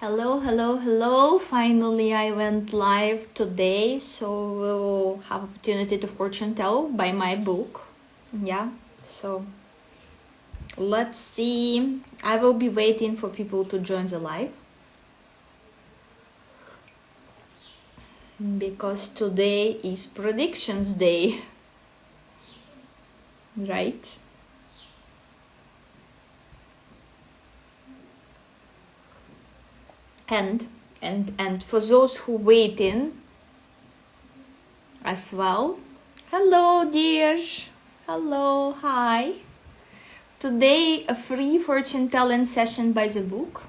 Hello, hello, hello. Finally, I went live today, so we'll have opportunity to fortune tell by my book. Yeah, so let's see. I will be waiting for people to join the live because today is predictions day, right? And for those who waiting as well, hello dear, hello, hi. Today a free fortune telling session by the book.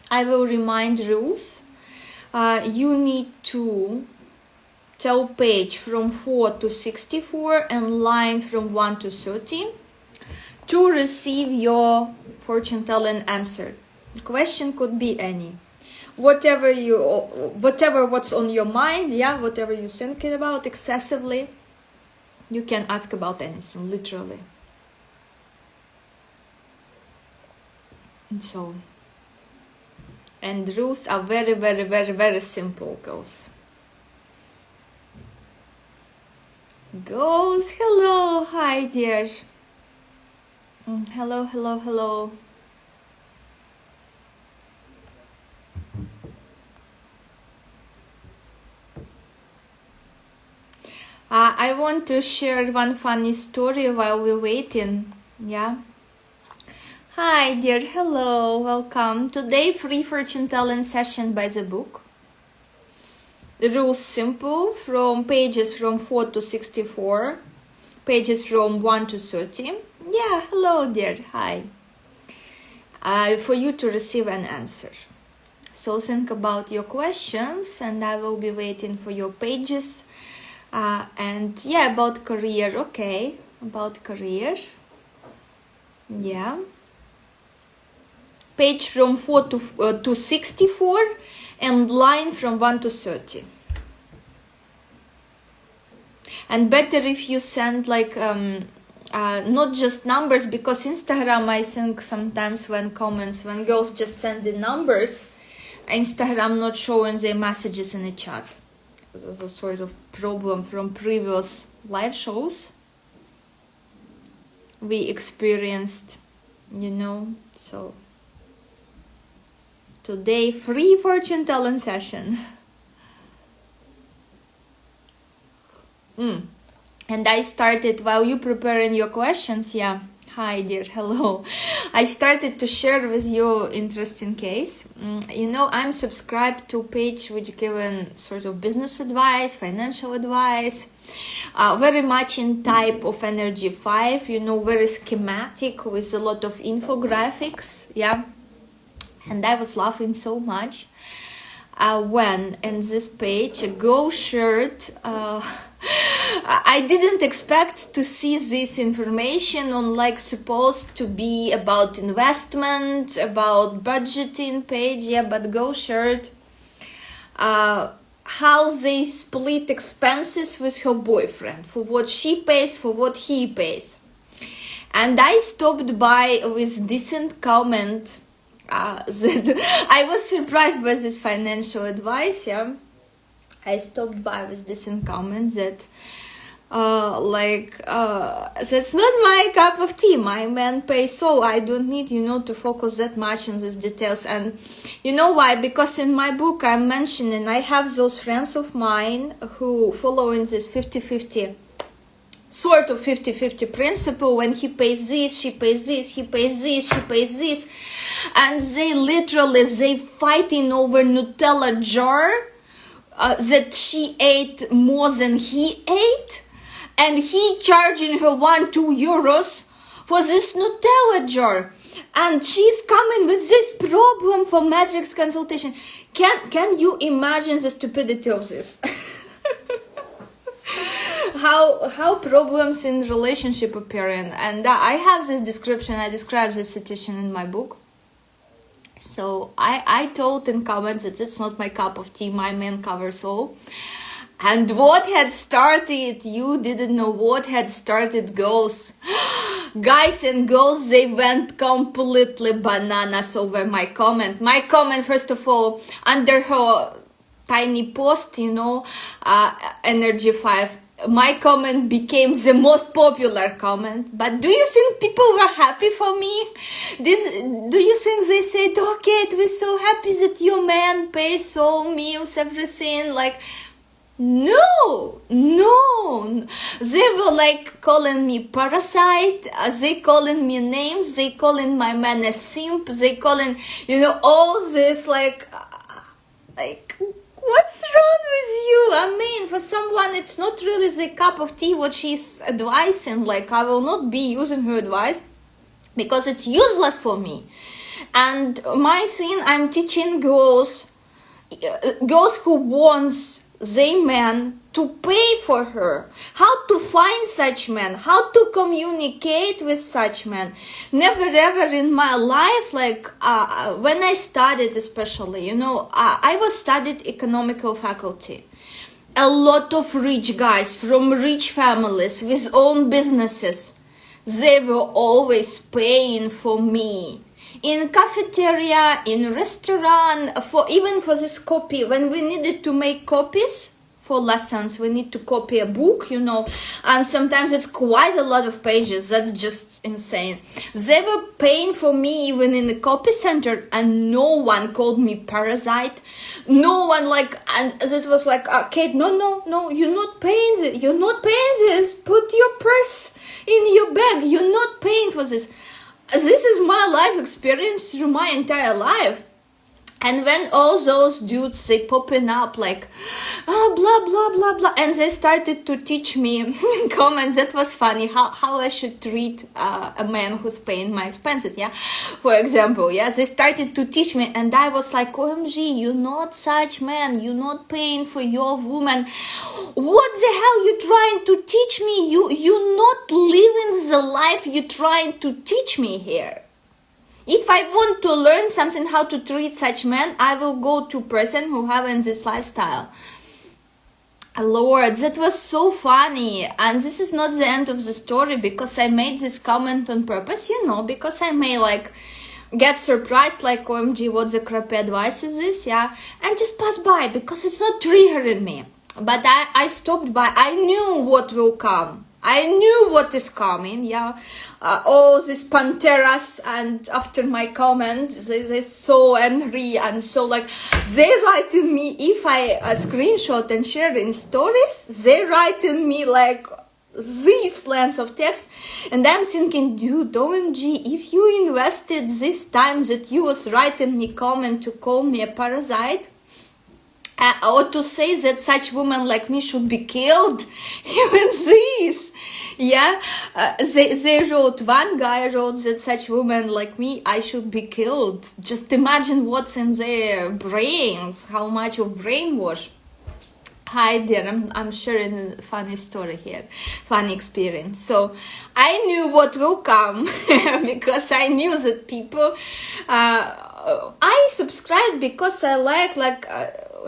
I will remind rules. You need to tell page from 4 to 64 and line from 1 to 30 to receive your fortune telling answer. The question could be any. Whatever what's on your mind, yeah, whatever you're thinking about excessively, you can ask about anything, literally. So, and rules are very, very, very, very simple, girls. Girls, hello, hi dear. Hello, hello, hello. I want to share one funny story while we're waiting. Yeah. Hi, dear. Hello. Welcome. Today, free fortune telling session by the book. The rules simple. From pages from 4 to 64. Pages from 1 to 30. Yeah. Hello, dear. Hi. For you to receive an answer. So think about your questions, and I will be waiting for your pages. And yeah, about career, okay, about career, yeah, page from 4 to 64 and line from 1 to 30. And better if you send like not just numbers, because Instagram, I think sometimes when girls just send the numbers, Instagram not showing their messages in the chat. There's a sort of problem from previous live shows we experienced, so today free fortune telling session. And I started while you preparing your questions. Yeah, hi dear, hello. I started to share with you interesting case. I'm subscribed to page which given sort of business advice, financial advice, very much in type of energy 5, very schematic with a lot of infographics. Yeah, and I was laughing so much when in this page a girl shared I didn't expect to see this information on like supposed to be about investment, about budgeting page, yeah, but girl shared how they split expenses with her boyfriend, for what she pays, for what he pays. And I stopped by with decent comment that I was surprised by this financial advice, yeah. I stopped by with decent comments that that's not my cup of tea. My man pays, so I don't need, to focus that much on these details. And you know why? Because in my book I'm mentioning I have those friends of mine who following this 50-50 sort of 50-50 principle. When he pays this, she pays this, he pays this, she pays this, and they fighting over Nutella jar that she ate more than he ate, and he charging her 1-2 euros for this Nutella jar, and she's coming with this problem for matrix consultation. Can you imagine the stupidity of this? how problems in relationship appearing. And I have this description, I describe this situation in my book. So I told in comments that it's not my cup of tea, my man covers all. And what had started, you didn't know what had started, girls. Guys and girls, they went completely bananas over my comment. My comment, first of all, under her tiny post, Energy 5, my comment became the most popular comment. But do you think people were happy for me? Do you think they said, okay, we're so happy that your man pays all meals, everything? Like, no. They were like calling me parasite, they calling me names, they calling my man a simp, they calling, all this like, what's wrong with you? I mean, for someone, it's not really the cup of tea what she's advising. Like, I will not be using her advice because it's useless for me. And my thing, I'm teaching girls who wants their man to pay for her, how to find such men, how to communicate with such men. Never ever in my life, like when I studied especially, I was studied economical faculty. A lot of rich guys from rich families with own businesses, they were always paying for me. In cafeteria, in restaurant, even for this copy, when we needed to make copies for lessons, we need to copy a book, and sometimes it's quite a lot of pages. That's just insane. They were paying for me even in the copy center, and no one called me parasite. No one and it was like, Kate, no, you're not paying this. You're not paying this. Put your purse in your bag. You're not paying for this. This is my life experience through my entire life. And when all those dudes, they popping up like, blah, blah, blah, blah. And they started to teach me in comments, that was funny, how I should treat a man who's paying my expenses, yeah? For example, yeah, they started to teach me, and I was like, OMG, you're not such man, you're not paying for your woman. What the hell you trying to teach me? You're not living the life you're trying to teach me here. If I want to learn something how to treat such men, I will go to person who having this lifestyle. Lord, that was so funny. And this is not the end of the story, because I made this comment on purpose, because I may get surprised, like, OMG, what the crappy advice is this, yeah? And just pass by, because it's not triggering me. But I stopped by. I knew what will come. I knew what is coming, yeah. All these panteras, and after my comment, they're so angry and so they write in me, if I screenshot and share in stories, they write in me these lengths of text, and I'm thinking, dude, OMG, if you invested this time that you was writing me comment to call me a parasite, or to say that such women like me should be killed, even this, yeah, they wrote, one guy wrote that such women like me, I should be killed. Just imagine what's in their brains, how much of brainwash. Hi dear, I'm sharing a funny story here, funny experience. So I knew what will come because I knew that people, I subscribed because I like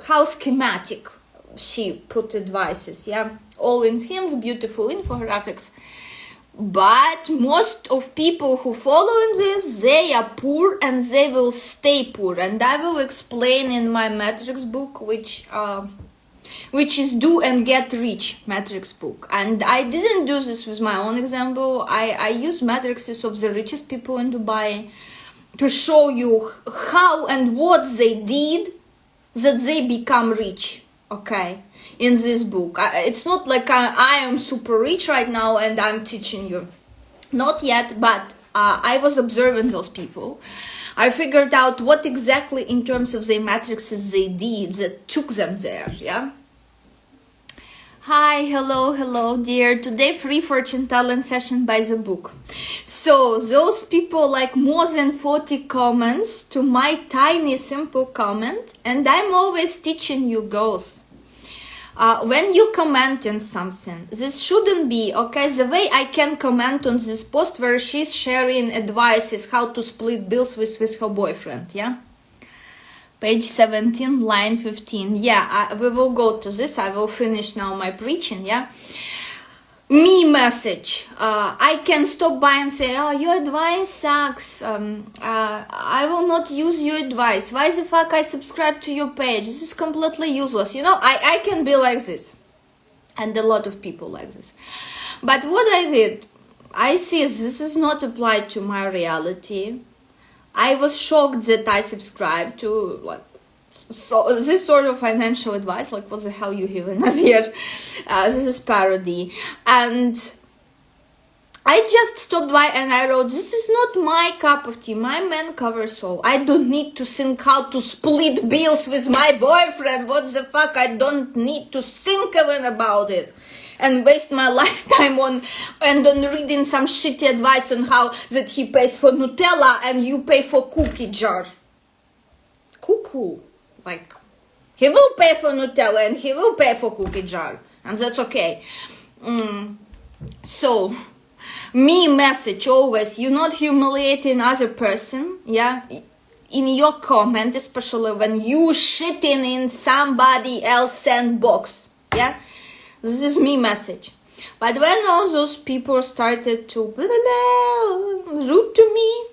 how schematic she put advices, yeah, all in themes, beautiful infographics. But most of people who follow in this, they are poor and they will stay poor, and I will explain in my matrix book, which is Do and Get Rich matrix book. And I didn't do this with my own example. I used matrices of the richest people in Dubai to show you how and what they did that they become rich, okay, in this book. It's not like I am super rich right now and I'm teaching you. Not yet, but I was observing those people. I figured out what exactly in terms of their matrices they did that took them there, yeah? Hi, hello, dear. Today free fortune telling session by the book. So those people more than 40 comments to my tiny simple comment, and I'm always teaching you girls. When you comment on something, this shouldn't be, okay, the way I can comment on this post where she's sharing advices how to split bills with her boyfriend, yeah? Page 17, line 15. Yeah, we will go to this. I will finish now my preaching, yeah? me message. I can stop by and say, oh, your advice sucks. I will not use your advice. Why the fuck I subscribe to your page? This is completely useless. You know, I can be like this. And a lot of people like this. But what I did, I see this is not applied to my reality. I was shocked that I subscribed to like this sort of financial advice. Like, what the hell you giving us here? This is parody. And I just stopped by and I wrote, this is not my cup of tea. My man covers all. I don't need to think how to split bills with my boyfriend. What the fuck? I don't need to think even about it. And waste my lifetime on reading some shitty advice on how that he pays for Nutella and you pay for cookie jar. Cuckoo. Like, he will pay for Nutella and he will pay for cookie jar. And that's okay. So, me message always, you're not humiliating other person, yeah? In your comment, especially when you shitting in somebody else's sandbox, yeah? This is me message. But when all those people started to rude to me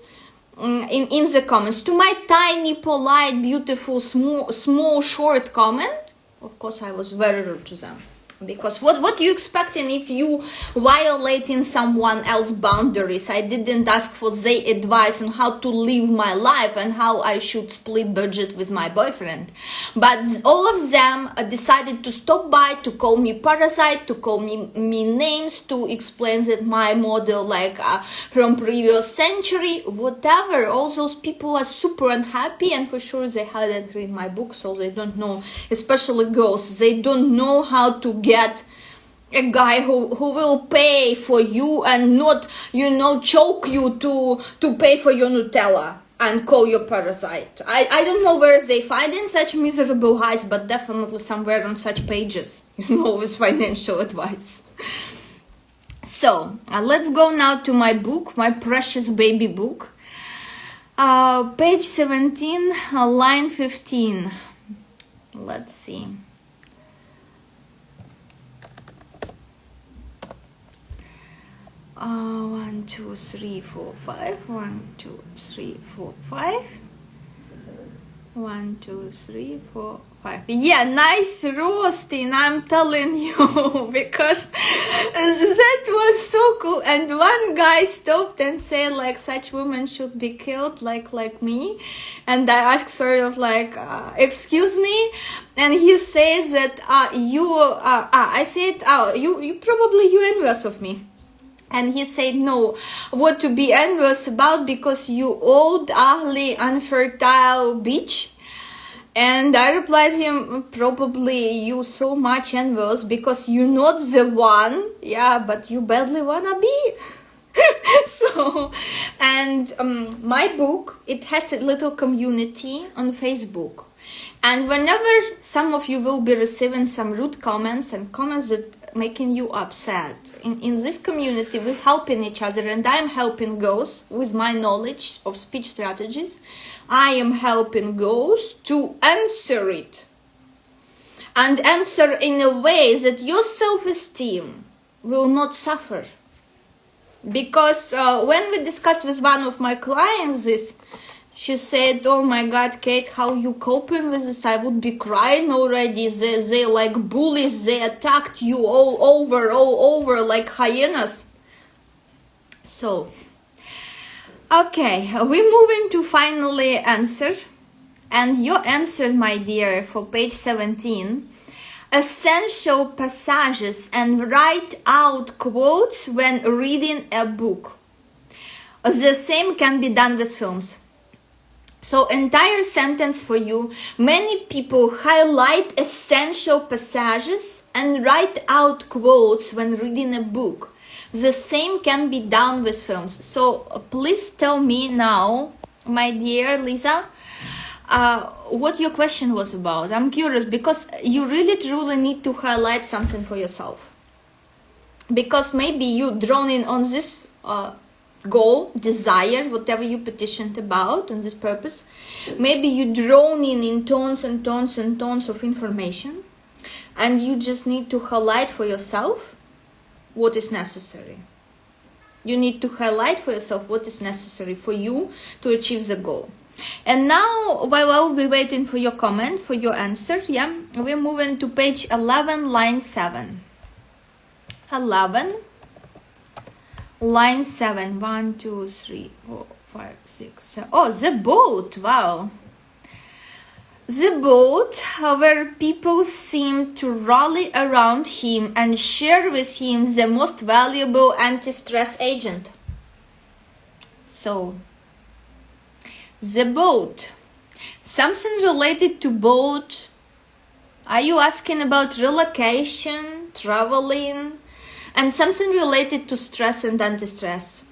in the comments, to my tiny, polite, beautiful, small, short comment, of course I was very rude to them. Because what you expecting if you violating someone else's boundaries? I didn't ask for their advice on how to live my life and how I should split budget with my boyfriend. But all of them decided to stop by, to call me parasite, to call me names, to explain that my model like from previous century, whatever. All those people are super unhappy, and for sure they hadn't read my book, so they don't know, especially girls, they don't know how to get a guy who will pay for you and not, you know, choke you to pay for your Nutella and call you parasite. I don't know where they find in such miserable guys, but definitely somewhere on such pages, you know, with financial advice. So, let's go now to my book, my precious baby book. Page 17, line 15. Let's see. 1, 2, 3, 4, 5. 1, 2, 3, 4, 5. 1, 2, 3, 4, 5. Yeah, nice roasting, I'm telling you, because that was so cool. And one guy stopped and said, like, such women should be killed, like me. And I asked sort of like, excuse me. And he says that I said, you probably you envious of me. And he said, no, what to be envious about, because you old, ugly, unfertile bitch. And I replied him, probably you so much envious because you're not the one, yeah, but you badly wanna be. So, and my book, it has a little community on Facebook. And whenever some of you will be receiving some rude comments and comments that making you upset, in this community we're helping each other, and I'm helping girls with my knowledge of speech strategies. I am helping girls to answer it, and answer in a way that your self-esteem will not suffer. Because when we discussed with one of my clients this, she said, oh my God, Kate, how you coping with this? I would be crying already. They like bullies. They attacked you all over like hyenas. So, okay, we're moving to finally answer. And your answer, my dear, for page 17, essential passages and write out quotes when reading a book. The same can be done with films. So, entire sentence for you. Many people highlight essential passages and write out quotes when reading a book. The same can be done with films. So, please tell me now, my dear Lisa, what your question was about. I'm curious, because you really truly need to highlight something for yourself. Because maybe you drawn in on this goal, desire, whatever you petitioned about on this purpose. Maybe you drawn in tons and tons and tons of information, and you just need to highlight for yourself what is necessary. You need to highlight for yourself what is necessary for you to achieve the goal. And now, while I will be waiting for your comment, for your answer, yeah, we're moving to page 11, line 7. 11, line 7. 1, 2, 3, 4, 5, 6, 7. Oh, the boat. Wow. The boat, where people seem to rally around him and share with him the most valuable anti-stress agent. So, the boat. Something related to boat. Are you asking about relocation, traveling, and something related to stress and anti-stress?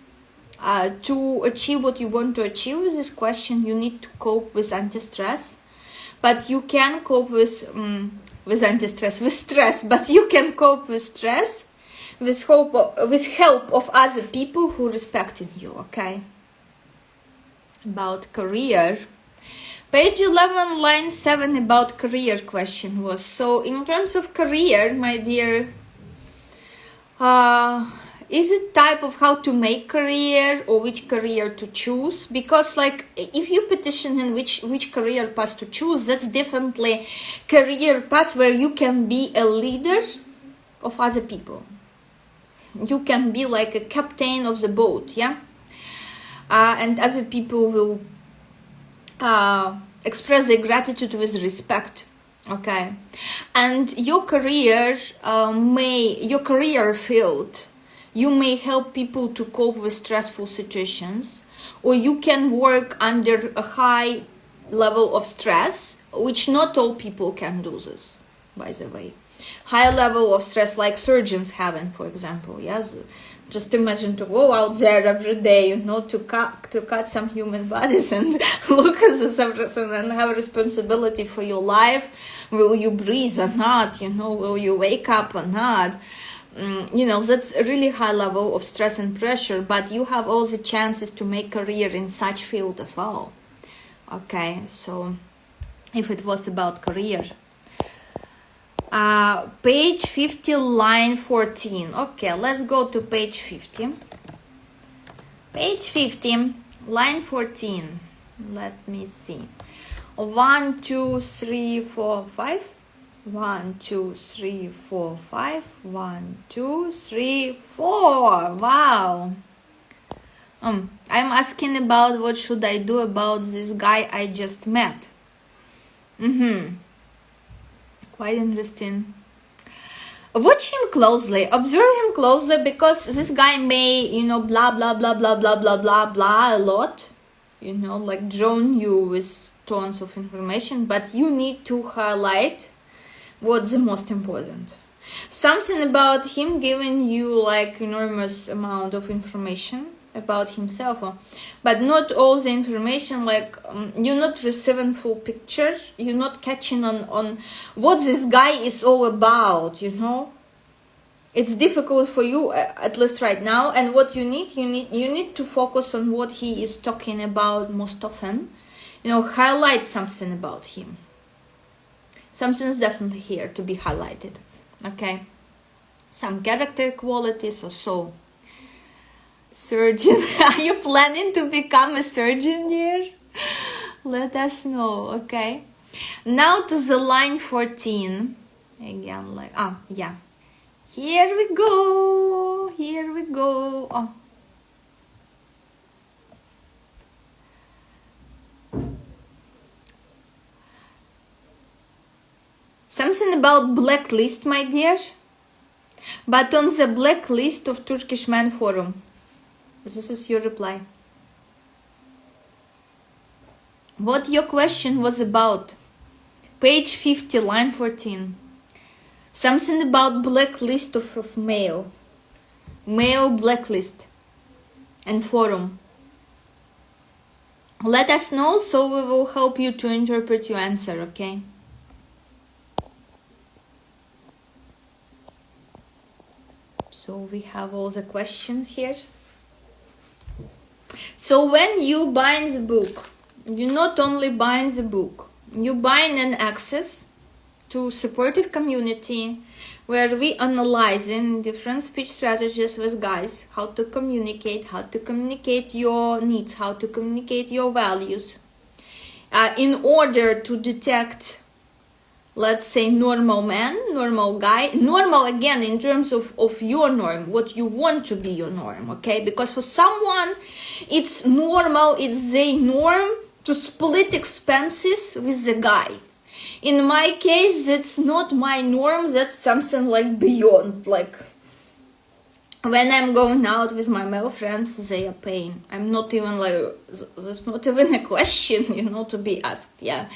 To achieve what you want to achieve with this question, you need to cope with anti-stress. But you can cope with stress, but you can cope with stress with help of other people who respect you, okay? About career. Page 11, line 7, about career question was, so in terms of career, my dear, is it type of how to make career or which career to choose? Because like if you petition in which career path to choose, that's definitely career path where you can be a leader of other people. You can be like a captain of the boat, yeah? And other people will express their gratitude with respect, okay? And your career your career field, you may help people to cope with stressful situations, or you can work under a high level of stress, which not all people can do this, by the way. High level of stress like surgeons having, for example, yes? Just imagine to go out there every day, to cut some human bodies and look at this everything and have responsibility for your life. Will you breathe or not? Will you wake up or not? That's a really high level of stress and pressure, but you have all the chances to make career in such field as well. Okay, so if it was about career. Page 50, line 14. Okay, let's go to page 50. Page 50, line 14. Let me see. 1, 2, 3, 4, 5. 1, 2, 3, 4, 5. 1, 2, 3, 4. Wow. I'm asking about what should I do about this guy I just met. Quite interesting. Watch him closely, observe him closely, because this guy may, blah, blah, blah, blah, blah, blah, blah, blah, a lot, like drone you with tons of information, but you need to highlight what's the most important. Something about him giving you like enormous amount of information about himself, but not all the information, like you're not receiving full picture, you're not catching on what this guy is all about. It's difficult for you, at least right now, and what you need to focus on what he is talking about most often. Highlight something about him. Something is definitely here to be highlighted, okay? Some character qualities or so. Surgeon. Are you planning to become a surgeon here? Let us know, okay? Now to the line 14. Again, yeah. Here we go. Oh. Something about blacklist, my dear. But on the blacklist of Turkish Man Forum. This is your reply. What your question was about. Page 50, line 14. Something about blacklist of male. Male blacklist. And forum. Let us know, so we will help you to interpret your answer, okay? So we have all the questions here. So when you buy the book, you not only buy the book, you buy an access to supportive community where we analyzing different speech strategies with guys, how to communicate your needs, how to communicate your values, in order to detect, let's say, normal man, normal guy, normal again in terms of your norm, what you want to be your norm, okay? Because for someone, it's normal, it's their norm to split expenses with the guy. In my case, that's not my norm, that's something like beyond, like when I'm going out with my male friends, they are paying. I'm not even like, there's not even a question, you know, to be asked, yeah.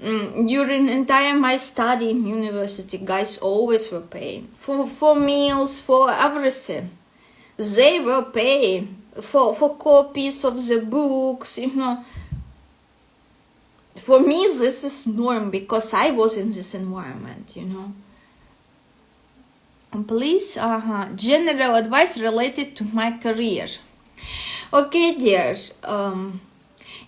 During entire my study in university, guys always were paying. For meals, for everything. They were paying. For copies of the books, you know. For me, this is norm because I was in this environment, you know. Please, general advice related to my career. Okay, dear,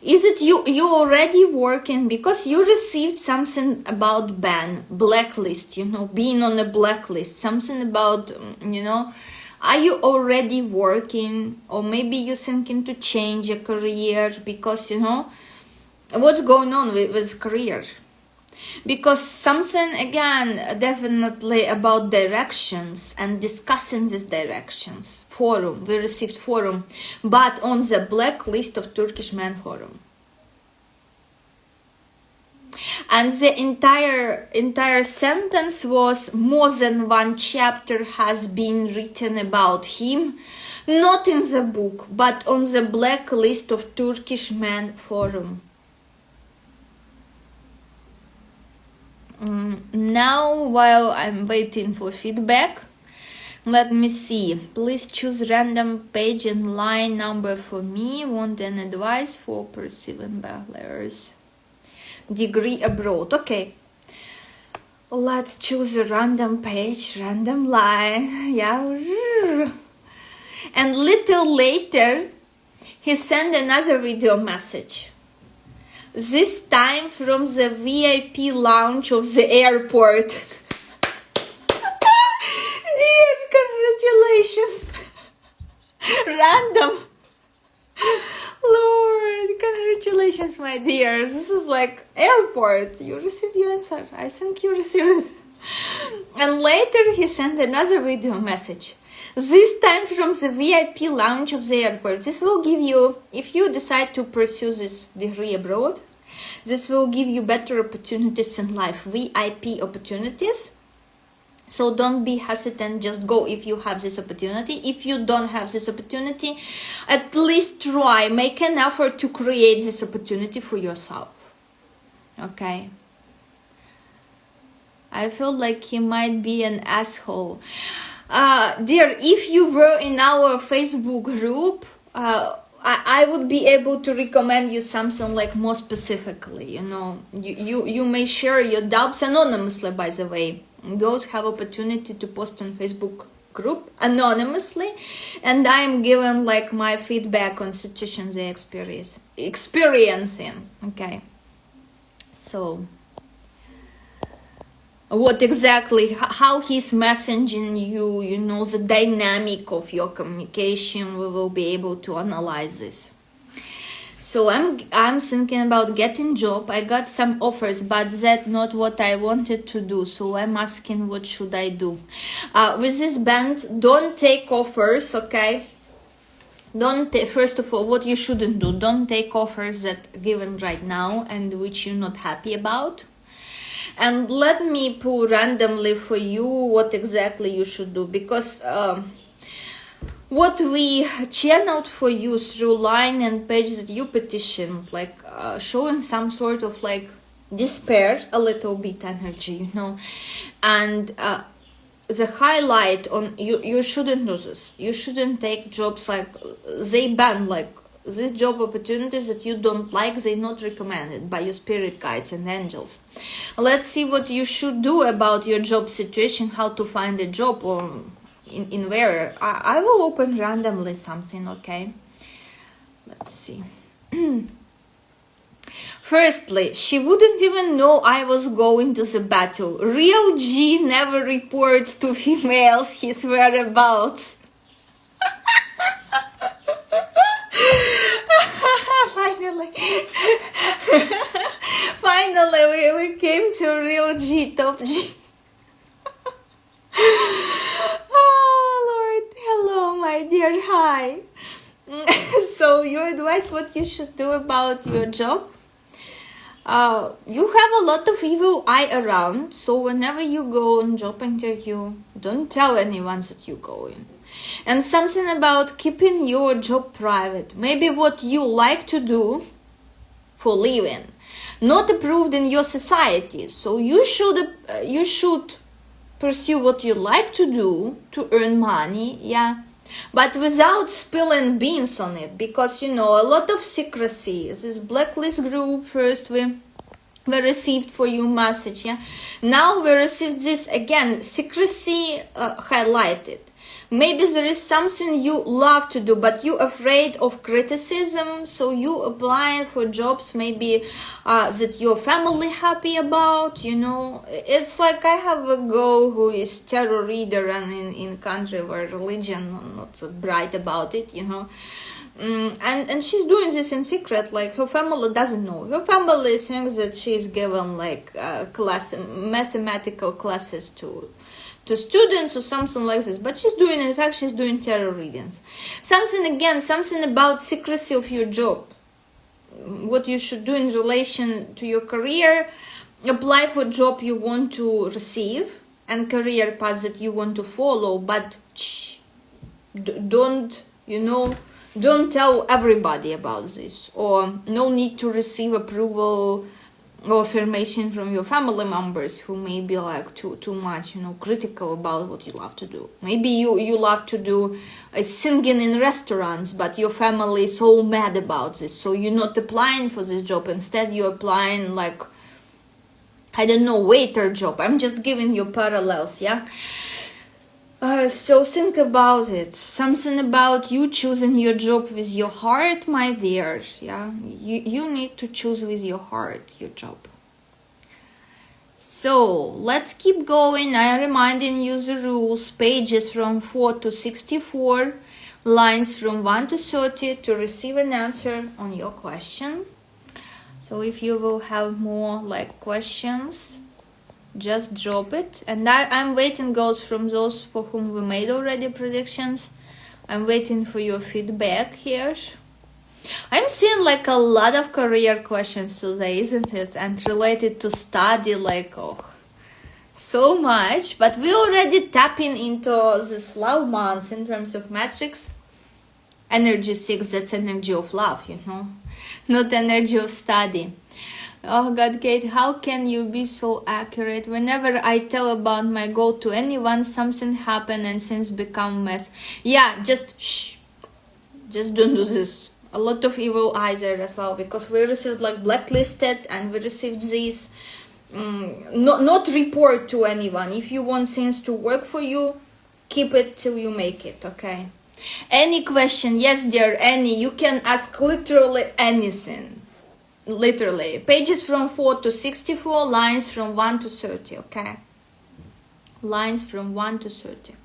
is it you already working because you received something about ban, blacklist, you know, being on a blacklist, something about, you know, are you already working, or maybe you're thinking to change your career because, you know, what's going on with career? Because something, again, definitely about directions and discussing these directions. Forum, we received forum, but on the blacklist of Turkish Men Forum. And the entire sentence was more than one chapter has been written about him, not in the book, but on the blacklist of Turkish Men Forum. Now, while I'm waiting for feedback, let me see. Please choose random page and line number for me. Want an advice for pursuing bachelor's degree abroad. Okay. Let's choose a random page, random line. Yeah. And little later, he sent another video message. This time from the VIP lounge of the airport. Dear, congratulations. Random. Lord, congratulations, my dear. This is like airport. You received your answer. I think you received it. And later he sent another video message. This time from the VIP lounge of the airport. This will give you, if you decide to pursue this degree abroad, this will give you better opportunities in life, VIP opportunities. So don't be hesitant, just go if you have this opportunity. If you don't have this opportunity, at least try, make an effort to create this opportunity for yourself. Okay? I feel like he might be an asshole. Dear, if you were in our Facebook group, I would be able to recommend you something like more specifically, you know. You may share your doubts anonymously, by the way. Girls have opportunity to post on Facebook group anonymously, and I'm giving like my feedback on situations they experiencing. Okay. So what exactly, how he's messaging you, you know, the dynamic of your communication, we will be able to analyze this. So I'm thinking about getting job. I got some offers, but that's not what I wanted to do. So I'm asking, what should I do? With this band, don't take offers, okay? First of all, what you shouldn't do, don't take offers that given right now and which you're not happy about. And let me pull randomly for you what exactly you should do, because what we channeled for you through line and page that you petitioned, like showing some sort of like despair, a little bit energy, you know, and the highlight on you shouldn't do this. You shouldn't take jobs like they ban, like these job opportunities that you don't like, they're not recommended by your spirit guides and angels. Let's see what you should do about your job situation, how to find a job, or in where. I will open randomly something, okay? Let's see. Firstly, she wouldn't even know I was going to the battle. Real G never reports to females his whereabouts. Finally, we came to real G, top G. Oh Lord, hello my dear, hi. So your advice, what you should do about your job? You have a lot of evil eye around, so whenever you go on job interview, don't tell anyone that you go in. And something about keeping your job private. Maybe what you like to do for living, not approved in your society. So you should pursue what you like to do to earn money, yeah, but without spilling beans on it, because a lot of secrecy. This blacklist group, first we received for you message, yeah, now we received this again, secrecy highlighted. Maybe there is something you love to do, but you're afraid of criticism, so you applying for jobs maybe that your family happy about, It's like I have a girl who is tarot reader and in country where religion not so bright about it, and she's doing this in secret, like her family doesn't know. Her family thinks that she's given like mathematical classes to students or something like this, but she's doing tarot readings. Something about secrecy of your job, what you should do in relation to your career. Apply for job you want to receive and career path that you want to follow, but don't tell everybody about this, or no need to receive approval or affirmation from your family members who may be like too much critical about what you love to do. Maybe you love to do singing in restaurants, but your family is so mad about this, so you're not applying for this job. Instead you're applying like, I don't know, waiter job. I'm just giving you parallels, yeah. So think about it. Something about you choosing your job with your heart, my dear. Yeah, you need to choose with your heart your job. So let's keep going. I'm reminding you the rules. Pages from 4 to 64, lines from 1 to 30 to receive an answer on your question. So if you will have more like questions, just drop it. And I'm waiting, girls, from those for whom we made already predictions. I'm waiting for your feedback here. I'm seeing like a lot of career questions today, isn't it? And related to study, like, so much. But we already tapping into this love month in terms of matrix. Energy 6, that's energy of love, not energy of study. Oh God, Kate, how can you be so accurate? Whenever I tell about my goal to anyone, something happen and things become mess. Yeah, just shh. Just don't do this. A lot of evil eyes there as well, because we received like blacklisted, and we received these not report to anyone. If you want things to work for you, keep it till you make it, okay? Any question? Yes, dear, any. You can ask literally anything. Literally. Pages from 4 to 64, lines from 1 to 30, okay? Lines from 1 to 30.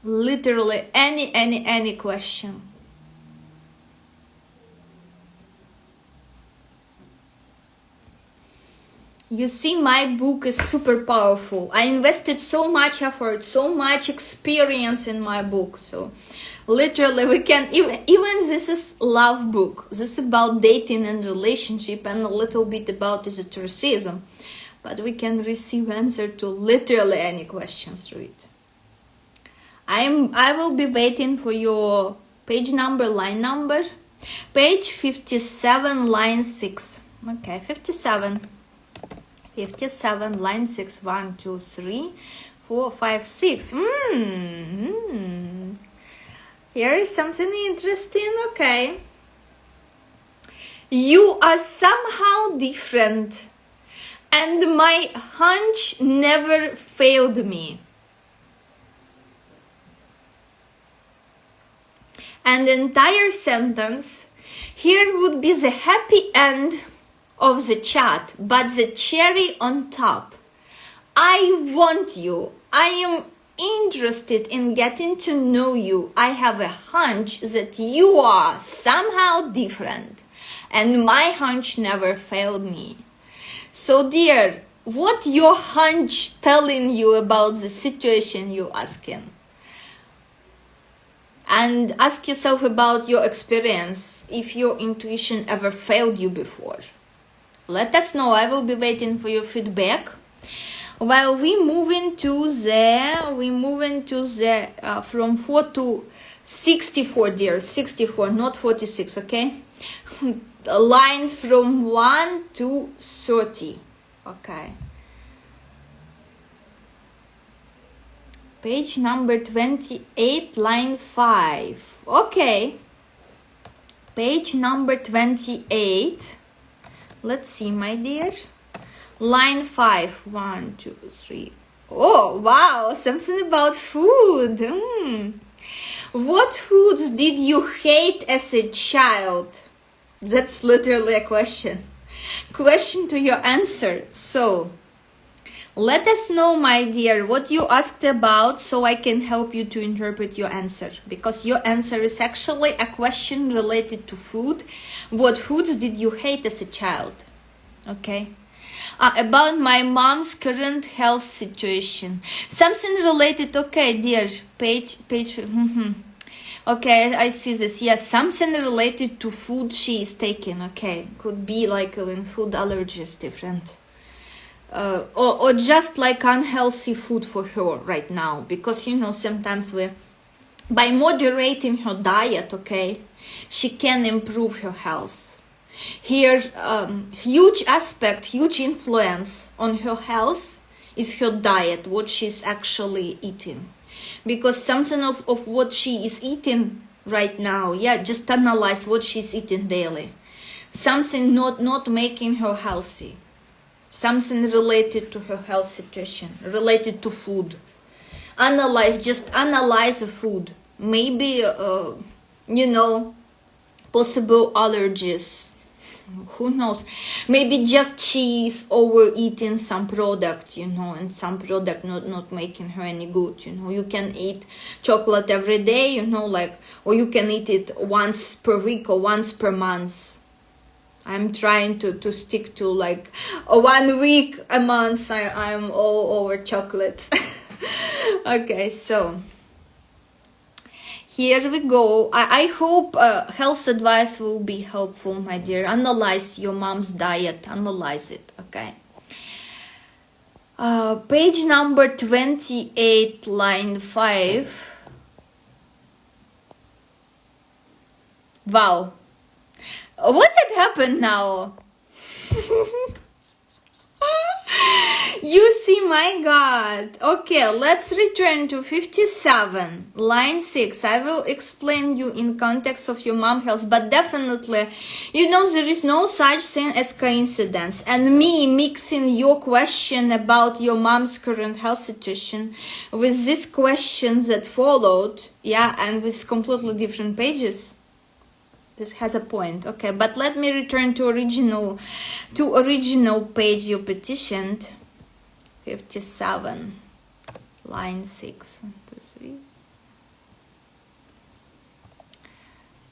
Literally any question. You see, my book is super powerful. I invested so much effort, so much experience in my book. So literally we can, even this is love book. This is about dating and relationship and a little bit about esotericism. But we can receive answer to literally any questions through it. I will be waiting for your page number, line number. Page 57, line 6. Okay, 57, line 6. 1, 2, 3, 4, 5, 6. Here is something interesting, okay. You are somehow different, and my hunch never failed me. And the entire sentence, Here would be the happy end of the chat, but the cherry on top. I want you. I am interested in getting to know you. I have a hunch that you are somehow different, and my hunch never failed me. So dear, what your hunch telling you about the situation you're asking? And ask yourself about your experience, if your intuition ever failed you before. Let us know. I will be waiting for your feedback. While we move into the from 4 to 64, dear, 64, not 46, okay? Line from 1 to 30, okay? Page number 28, line 5, okay? Page number 28, let's see, my dear. Line 5, 1, 2, 3. Oh, wow, something about food. What foods did you hate as a child? That's literally a question. Question to your answer. So, let us know, my dear, what you asked about so I can help you to interpret your answer. Because your answer is actually a question related to food. What foods did you hate as a child? Okay. About my mom's current health situation. Something related, okay, dear, page. Okay, I see this. Yes, something related to food she is taking. Okay, could be like when food allergies different. Or just like unhealthy food for her right now. Because, you know, sometimes by moderating her diet, okay, she can improve her health. Here, huge influence on her health is her diet, what she's actually eating. Because something of what she is eating right now, yeah, just analyze what she's eating daily. Something not making her healthy. Something related to her health situation, related to food. Just analyze the food. Maybe, possible allergies. Who knows? Maybe just she's overeating some product, and some product not making her any good, You can eat chocolate every day, or you can eat it once per week or once per month. I'm trying to stick to like 1 week a month. I'm all over chocolate. Okay, so here we go. I hope health advice will be helpful, my dear. Analyze your mom's diet. Analyze it, okay? Page number 28, line 5. Wow. What had happened now? You see, my God. Okay, let's return to 57, line 6. I will explain you in context of your mom health, but definitely, there is no such thing as coincidence. And me mixing your question about your mom's current health situation with this question that followed, and with completely different pages. This has a point, okay, but let me return to original page you petitioned. 57, line 6, 1, 2, 3.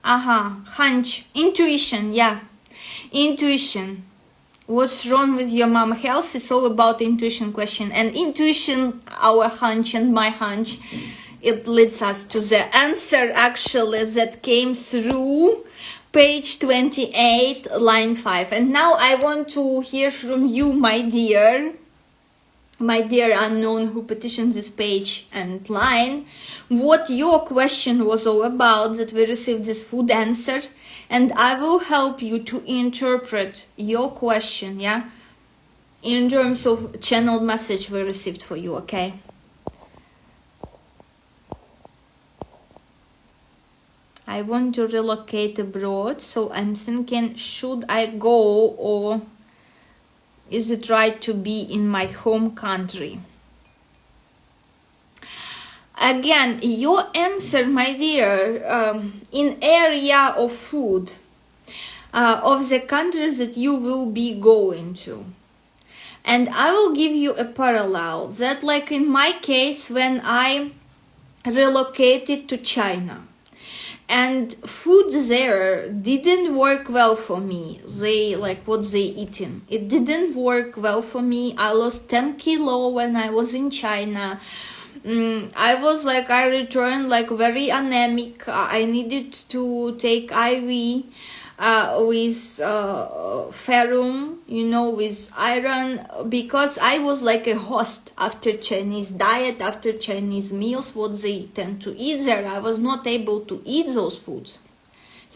Hunch, intuition, intuition. What's wrong with your mom health is all about intuition question, and intuition, our hunch and my hunch, it leads us to the answer actually that came through page 28, line 5. And now I want to hear from you, my dear unknown who petitioned this page and line, what your question was all about that we received this food answer, and I will help you to interpret your question, in terms of channeled message we received for you, okay? I want to relocate abroad, so I'm thinking, should I go or is it right to be in my home country? Again, your answer, my dear, in area of food, of the countries that you will be going to. And I will give you a parallel that, like in my case, when I relocated to China, and food there didn't work well for me. They, like what they eating, it didn't work well for me. I lost 10 kilo when I was in China. I returned like very anemic. I needed to take IV with ferrum, with iron, because I was like a host after Chinese diet, after Chinese meals, what they tend to eat there. I was not able to eat those foods,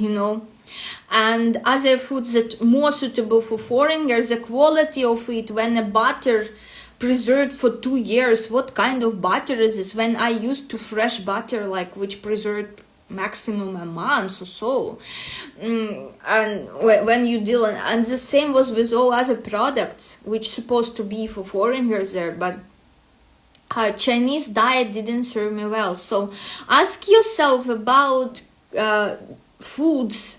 and other foods that more suitable for foreigners, the quality of it, when a butter preserved for 2 years, what kind of butter is this? When I used to fresh butter, like which preserved maximum a month or so, and when you deal, and the same was with all other products which supposed to be for foreigners there, but Chinese diet didn't serve me well. So ask yourself about foods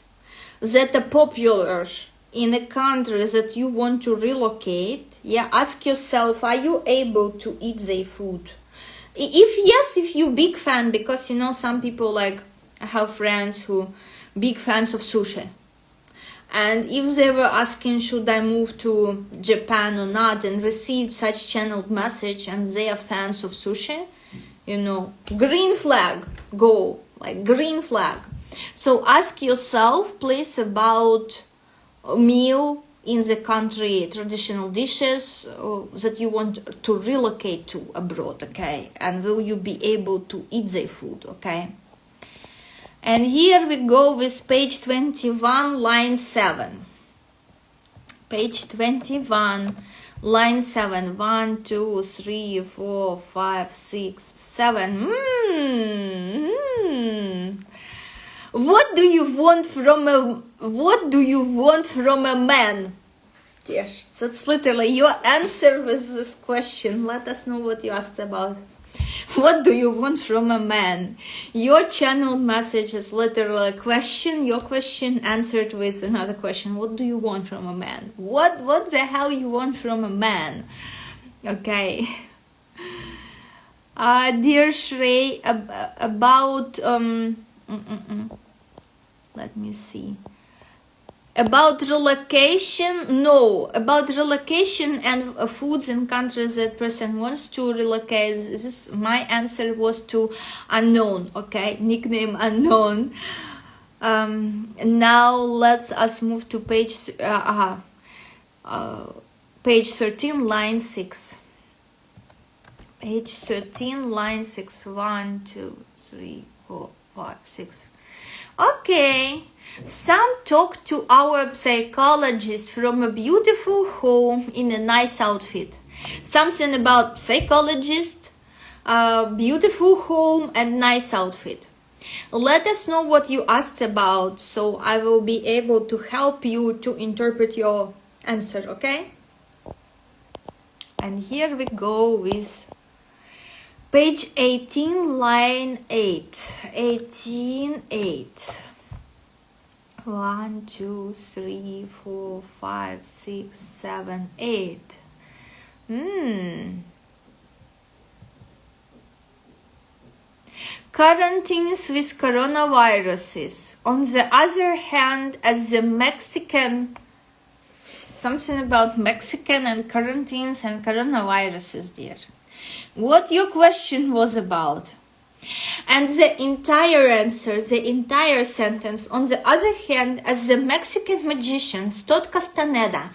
that are popular in a country that you want to relocate. Ask yourself, are you able to eat their food? If yes, if you big fan, because some people, like I have friends who big fans of sushi, and if they were asking should I move to Japan or not, and received such channeled message and they are fans of sushi, green flag, go, like green flag. So ask yourself please about a meal in the country, traditional dishes that you want to relocate to abroad, okay? And will you be able to eat their food, okay? And here we go with page 21, line 7. Page 21, line 7. 1, 2, 3, 4, 5, 6, 7. What do you want from a man? Yes, that's literally your answer with this question. Let us know what you asked about. What do you want from a man? Your channeled message is literally a question. Your question answered with another question. What do you want from a man? What the hell you want from a man? Okay. Dear Shrey, about let me see. About relocation, no. About relocation and foods in countries that person wants to relocate, my answer was to unknown, okay? Nickname unknown. Now let's us move to page 13, line 6. Page 13, line 6. 1, 2, 3, 4, 5, 6. Okay. Some talk to our psychologist from a beautiful home in a nice outfit. Something about psychologist, beautiful home and nice outfit. Let us know what you asked about, so I will be able to help you to interpret your answer, okay? And here we go with page 18, line 8. 18, 8. 1, 2, 3, 4, 5, 6, 7, 8. Quarantines with coronaviruses. On the other hand, as the Mexican, something about Mexican and quarantines and coronaviruses, dear. What your question was about? And the entire answer, the entire sentence. On the other hand, as the Mexican magician Stott Castaneda,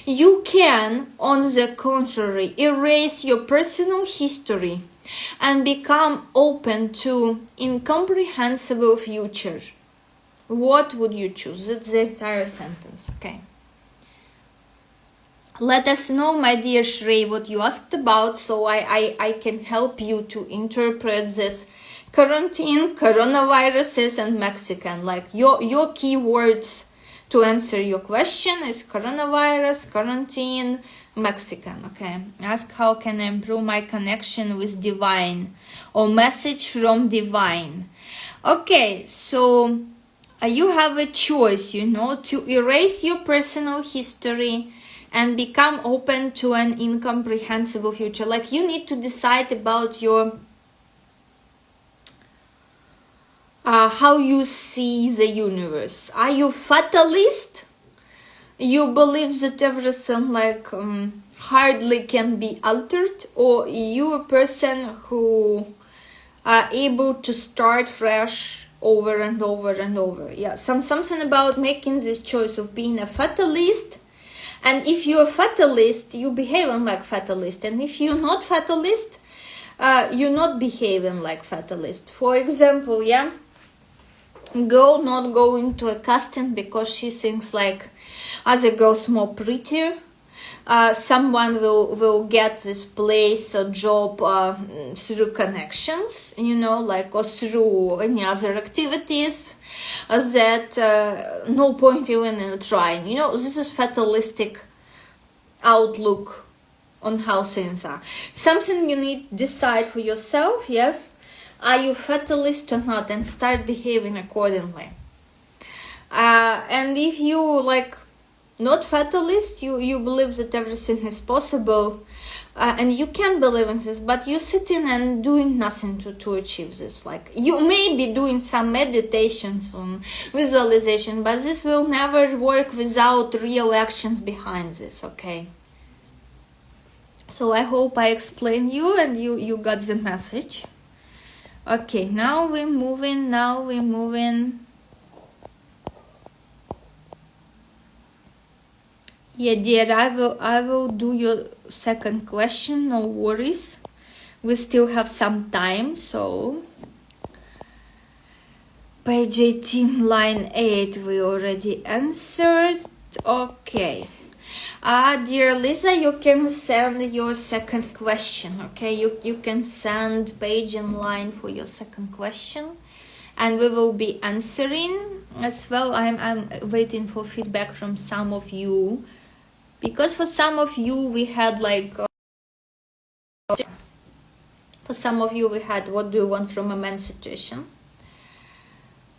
you can, on the contrary, erase your personal history and become open to incomprehensible future. What would you choose? That's the entire sentence, okay? Let us know, my dear Shrey, what you asked about, so I can help you to interpret this quarantine, coronaviruses, and Mexican. Like your keywords to answer your question is coronavirus, quarantine, Mexican. Okay. Ask how can I improve my connection with divine, or message from divine. Okay, so you have a choice, you know, to erase your personal history and become open to an incomprehensible future. Like, you need to decide about your how you see the universe. Are you fatalist? You believe that everything like hardly can be altered, or you a person who are able to start fresh over and over and over? Yeah, something about making this choice of being a fatalist. And if you're a fatalist, you behaving like fatalist. And if you're not fatalist, you're not behaving like fatalist. For example, yeah, girl not going to a casting because she thinks like other girls more prettier. Someone will get this place or job through connections, you know, like, or through any other activities that no point even in trying. You know, this is fatalistic outlook on how things are. Something you need to decide for yourself, yeah? Are you fatalist or not? And start behaving accordingly. And if you like not fatalist, you believe that everything is possible, and you can believe in this, but you're sitting and doing nothing to achieve this. Like, you may be doing some meditations on visualization, but this will never work without real actions behind this, okay? So I hope I explained you and you got the message. Okay, now we're moving. Yeah, dear, I will do your second question, no worries. We still have some time, so page 18, line 8, we already answered. Okay. Dear Lisa, you can send your second question, okay? You can send page and line for your second question, and we will be answering as well. I'm waiting for feedback from some of you, because for some of you we had like what do you want from a man situation.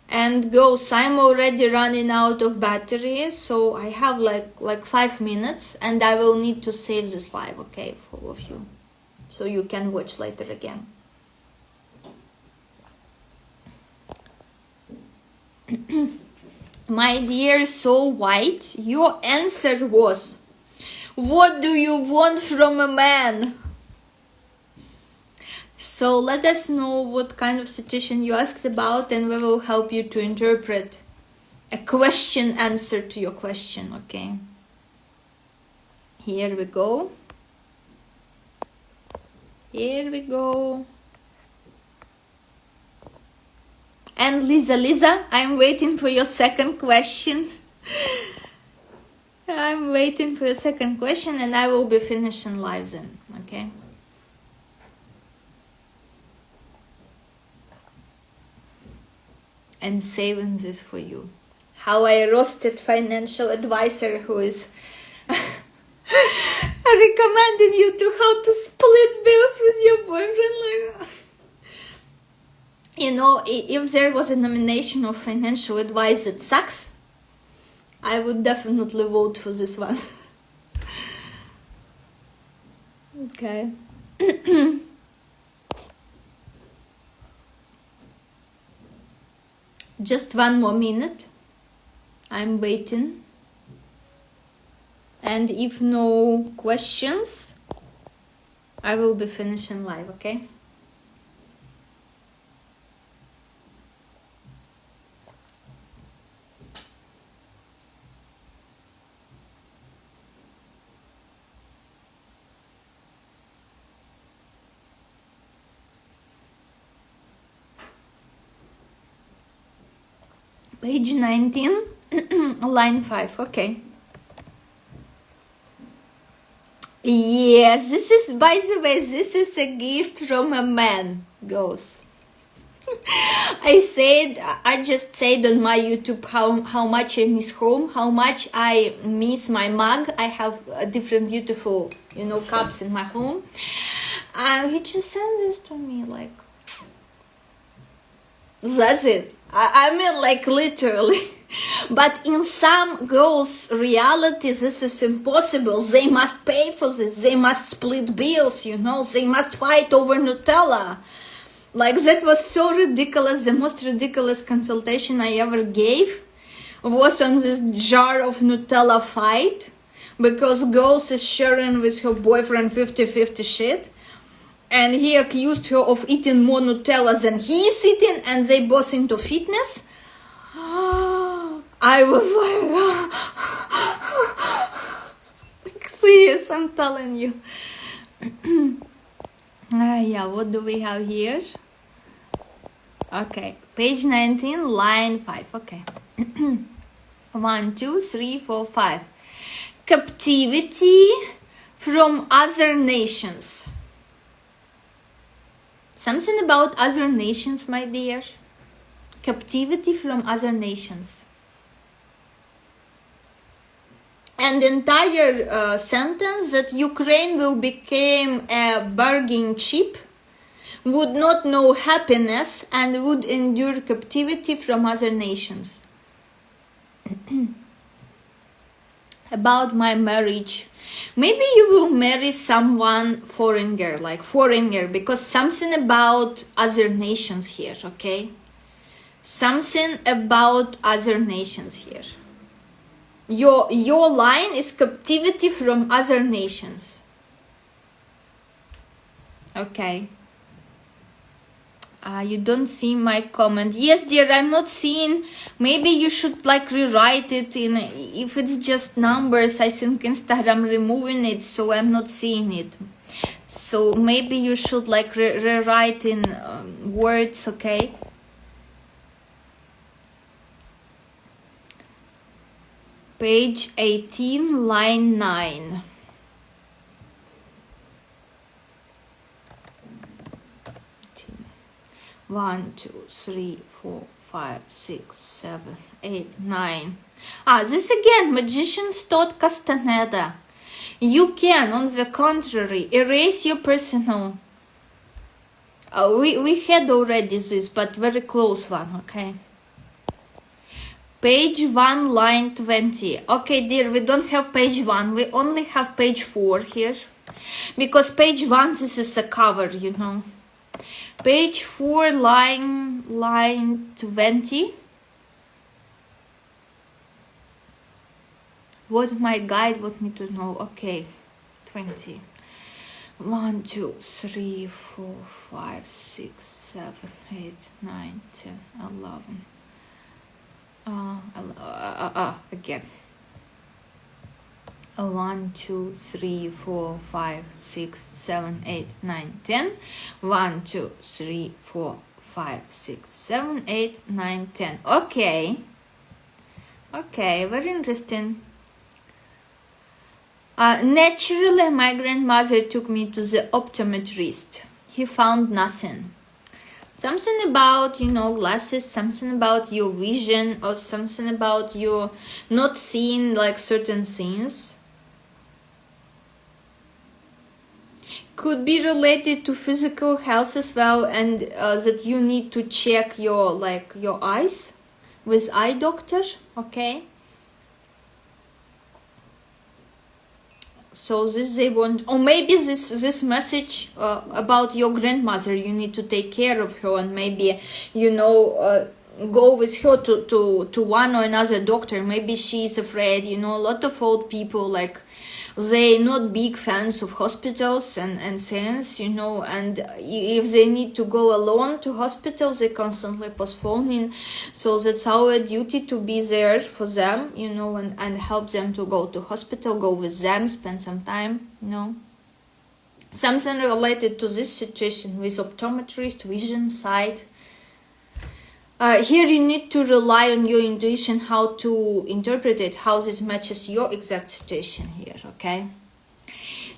And girls, I'm already running out of battery, so I have like 5 minutes, and I will need to save this live, okay, for all of you, so you can watch later again. My dear Soul White, your answer was, what do you want from a man? So let us know what kind of situation you asked about, and we will help you to interpret a question answer to your question, okay? Here we go. And Lisa, I'm waiting for your second question. I'm waiting for your second question, and I will be finishing live then, okay? And saving this for you. How I roasted financial advisor who is recommending you to how to split bills with your boyfriend. Like, you know, if there was a nomination of financial advice that sucks, I would definitely vote for this one. Okay. Just 1 more minute. I'm waiting. And if no questions, I will be finishing live, okay? Page 19, line 5, okay. Yes, this is, by the way, this is a gift from a man, goes. I just said on my YouTube how much I miss home, how much I miss my mug. I have different beautiful, you know, cups in my home. He just sent this to me, like, That's it. I mean, like, literally. But in some girls' reality, this is impossible. They must pay for this. They must split bills, you know. They must fight over Nutella. Like, that was so ridiculous. The most ridiculous consultation I ever gave was on this jar of Nutella fight, because girls is sharing with her boyfriend 50-50 shit, and he accused her of eating more Nutella than he is eating, and they both into fitness. I was like, serious, I'm telling you. Yeah, what do we have here? Okay, page 19, line 5. Okay. 1, 2, 3, 4, 5. Captivity from other nations. Something about other nations, my dear. Captivity from other nations. And entire sentence that Ukraine will become a bargain chip, would not know happiness, and would endure captivity from other nations. About my marriage. Maybe you will marry someone foreigner, like foreigner, because something about other nations here, okay? Something about other nations here. Your line is captivity from other nations. Okay. You don't see my comment. Yes, dear, I'm not seeing. Maybe you should like rewrite it in. If it's just numbers, I think Instagram removing it, so I'm not seeing it. So maybe you should like rewrite in words, okay? Page 18, line 9. One, 2, 3, 4, 5, 6, 7, 8, 9. This again, Magician's Thought Castaneda. You can, on the contrary, erase your personal. We had already this, but very close one, okay? Page 1, line 20. Okay, dear, we don't have page 1. We only have page 4 here. Because page 1, this is a cover, you know. Page 4, line 20. What my guide want me to know? Okay, 20. 1, 2, 3, 4, 5, 6, 7, 8, 9, 10, 11. Again. 1, 2, 3, 4, 5, 6, 7, 8, 9, 10. 1, 2, 3, 4, 5, 6, 7, 8, 9, 10. Okay. Okay, very interesting. Naturally, my grandmother took me to the optometrist. He found nothing. Something about, you know, glasses, something about your vision, or something about you not seeing like certain things. Could be related to physical health as well, and that you need to check your eyes with eye doctor, okay? So this they want, or maybe this message about your grandmother, you need to take care of her, and maybe, you know, go with her to one or another doctor. Maybe she's afraid, you know, a lot of old people, like, they not big fans of hospitals and science, you know, and if they need to go alone to hospitals, they constantly postponing. So that's our duty to be there for them, you know, and help them to go to hospital, go with them, spend some time, you know. Something related to this situation with optometrist, vision, sight. Here you need to rely on your intuition, how to interpret it, how this matches your exact situation here, okay?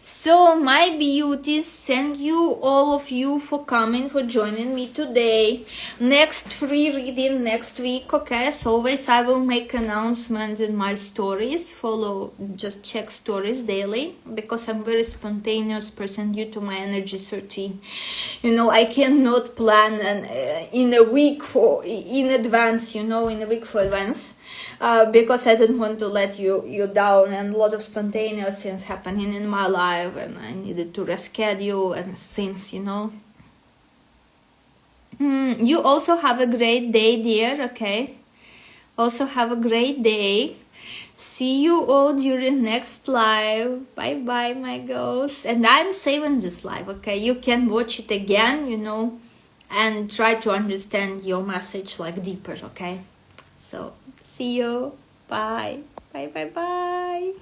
So my beauties, thank you all of you for coming, for joining me today. Next free reading next week, okay? As always, I will make announcements in my stories. Follow, just check stories daily, because I'm very spontaneous person due to my energy 13. You know, I cannot plan in a week in advance, you know, in a week for advance. Because I don't want to let you down, and a lot of spontaneous things happening in my life, and I needed to reschedule and things, you know. You also have a great day, dear, okay? Also have a great day. See you all during next live. Bye bye, my girls. And I'm saving this live, okay? You can watch it again, you know, and try to understand your message like deeper, okay? So see you. Bye. Bye, bye, bye.